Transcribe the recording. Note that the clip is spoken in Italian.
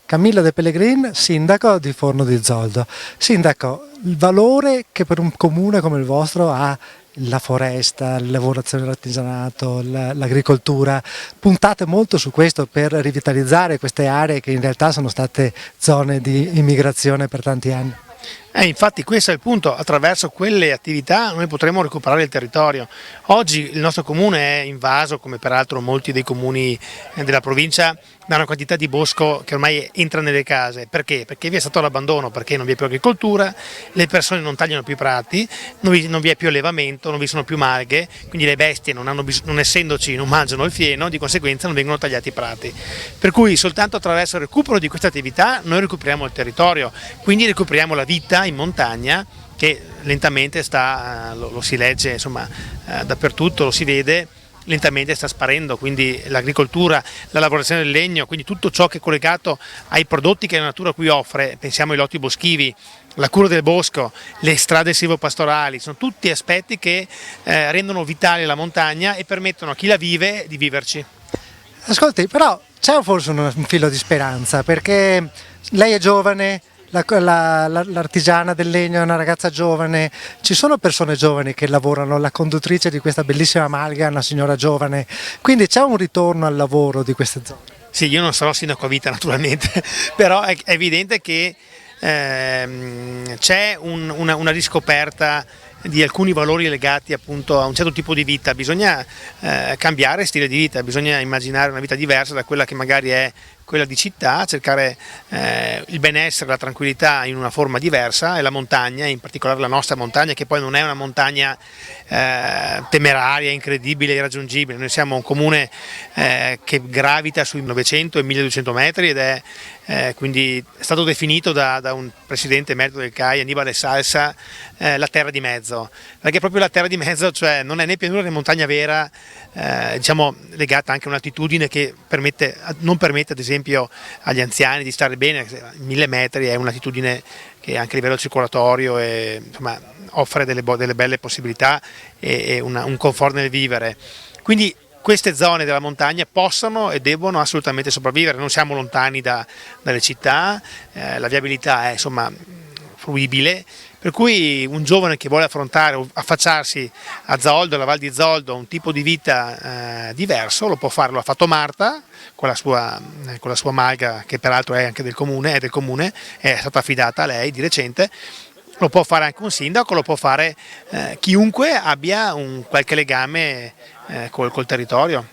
Camillo De Pellegrin, sindaco di Forno di Zoldo. Sindaco, il valore che per un comune come il vostro ha la foresta, la lavorazione dell'artigianato, l'agricoltura, puntate molto su questo per rivitalizzare queste aree che in realtà sono state zone di immigrazione per tanti anni. Infatti questo è il punto, attraverso quelle attività noi potremo recuperare il territorio. Oggi il nostro comune è invaso, come peraltro molti dei comuni della provincia, da una quantità di bosco che ormai entra nelle case. Perché? Perché vi è stato l'abbandono, perché non vi è più agricoltura, le persone non tagliano più i prati, non vi è più allevamento, non vi sono più malghe, quindi le bestie non essendoci non mangiano il fieno, di conseguenza non vengono tagliati i prati. Per cui soltanto attraverso il recupero di queste attività noi recuperiamo il territorio, quindi recuperiamo la vita in montagna che lentamente lo si legge insomma, dappertutto, lo si vede, lentamente sta sparendo, quindi l'agricoltura, la lavorazione del legno, quindi tutto ciò che è collegato ai prodotti che la natura qui offre, pensiamo ai lotti boschivi, la cura del bosco, le strade silvopastorali, sono tutti aspetti che rendono vitale la montagna e permettono a chi la vive di viverci. Ascolti, però c'è forse un filo di speranza, perché lei è giovane, l'artigiana del legno è una ragazza giovane, ci sono persone giovani che lavorano, la conduttrice di questa bellissima malga è una signora giovane, quindi c'è un ritorno al lavoro di queste zone. Sì, io non sarò sindaco a vita naturalmente, però è evidente che c'è una riscoperta di alcuni valori legati appunto a un certo tipo di vita. Bisogna cambiare stile di vita, bisogna immaginare una vita diversa da quella che magari è quella di città, cercare il benessere, la tranquillità in una forma diversa, e la montagna, in particolare la nostra montagna, che poi non è una montagna temeraria, incredibile, irraggiungibile. Noi siamo un comune che gravita sui 900 e 1200 metri ed è quindi è stato definito da un presidente emerito del CAI, Annibale Salsa, la terra di mezzo, perché proprio la terra di mezzo, cioè non è né pianura né montagna vera, diciamo legata anche a un'altitudine che non permette ad esempio agli anziani di stare bene. 1000 metri è un'altitudine che anche a livello circolatorio insomma, offre delle belle possibilità e un comfort nel vivere. Quindi queste zone della montagna possono e debbono assolutamente sopravvivere, non siamo lontani dalle città, la viabilità è insomma fruibile, per cui un giovane che vuole affrontare o affacciarsi a Zoldo, alla Val di Zoldo, un tipo di vita diverso, lo può fare. Lo ha fatto Marta con la sua malga, che peraltro è anche del comune, è stata affidata a lei di recente. Lo può fare anche un sindaco, lo può fare chiunque abbia qualche legame col territorio.